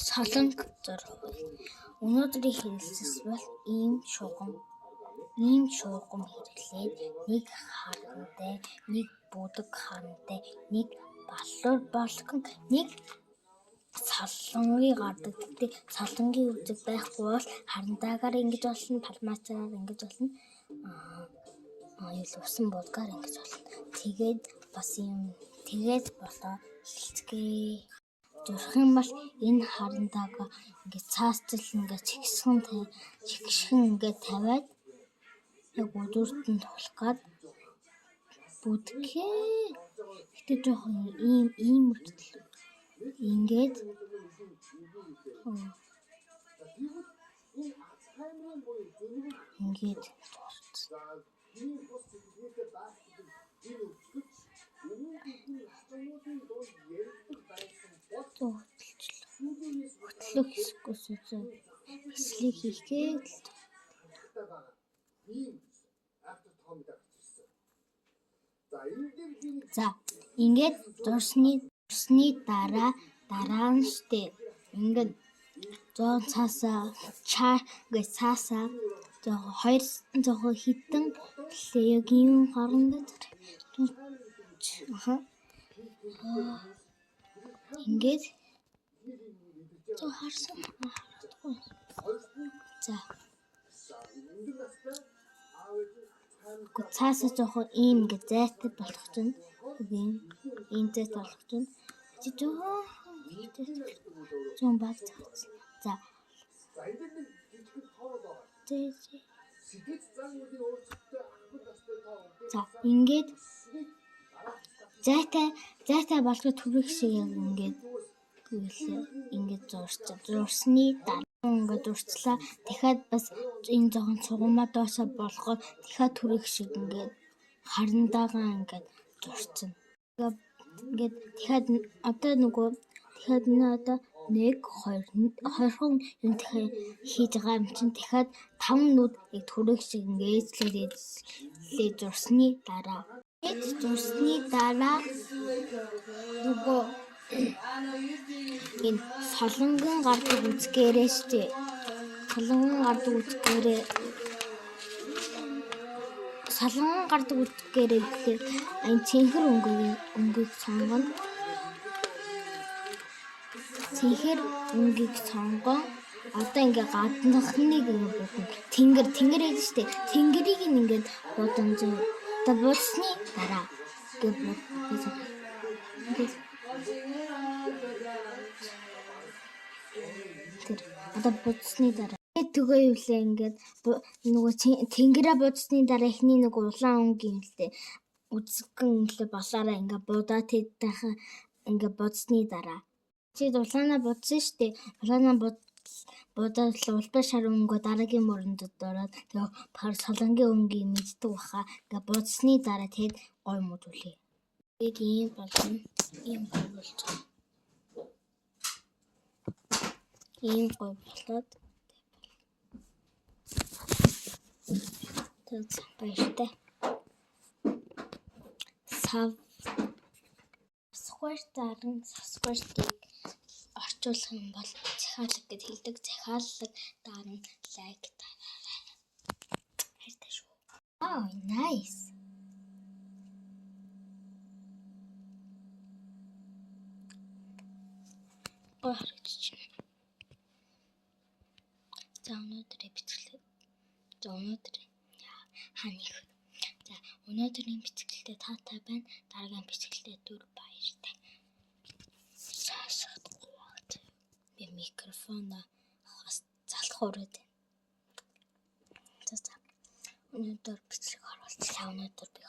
солонг зурх. Өнөөдрийн хэлэлцэл бол ийм шугам хэрэглээд нэг харантай, нэг бүдэг харантай, нэг баллуур болгон нэг солонгийн гардаг. Тэгтээ солонгийн үзэг байхгүй бол харантайгаар ингэж болно, палмацаар ингэж болно. Усан булгаар ингэж болно. Тэгээд болоо хэлцгээе. Зурх юм бол энэ харантайгаа ингэж цаасчл ингэж чигшхэн ингэж тавиад яг өдөрт нь тулах гад бүдгээ. Гэтэ жоохон ийм үртэл ингээд хөтлөх хэслийг хийгээд за ингээд зурсны дараа нь штэ ингээд 100 цаасаа жоохон хитэн яг юм гарна ингээд харсан за цаасаа жоохон ийм ингээд зайтай болох чинь ийм зайтай болох чинь зүүн баг за ингээд зайтай болгох төрөх шиг ингээд зурсны дараа ингээд зурцлаа. Дахиад бас энэ жоохон цугмаа доосоо болгоод дахиад төрөх шиг ингээд харантайгаа ингээд зурцсан. Ингээд дахиад одоо 1 2 20 юм дахиад хийж байгаа юм чинь дахиад 5 нүд яг төрөх шиг ингээд ээжлээд зурсны дараа энэ солонгон гардаг үзгээрээ штэ. Солонгон гардаг үзгээрээ гэхэлэр энэ цэнхэр өнгийг сонгоно. Цэнхэр өнгийг сонгоо. Одоо ингээ гаднахныг бодно. Тэнгэр ээж штэ. Тэнгэрийг ингээд бодон зөө. Одоо бодсны дараа тэгээ юулээ ингээд нөгөө тэнгэрээ бодсны дараа эхний нэг улаан өнгийн үлдээ үзгэн үлээ болоороо ингээд будаа тэдтэйхэн ингээд бодсны дараа чи улаанаа бодсон штэ. Улаанаа будаад улбаа шар өнгөө дараагийн мөрөнд ороод тэгээ солонгийн өнгийн мэддэг баха. Ингээд бодсны дараа тэгэд гой мөдүүлээ. Тэгээд ийм болно. Ийм гой болж байгаа. Ийм гой болоод тэгээд баяртай. Савсгвартыг орчуулах юм бол захиалга гэж хэлдэг. Захиалга дараа нь лайк дараарай. Хайртай шүү. Nice. Харагдчих. За өнөөдрийн бичгэлээ. Өнөөдрийн бичгэлдээ таатай байна. Дараагийн бичгэлдээ дүр баяртай. Би микрофоноо залах ураад байна. За өнөөдөр бичлэг оруулчихлаа. Өнөөдөр би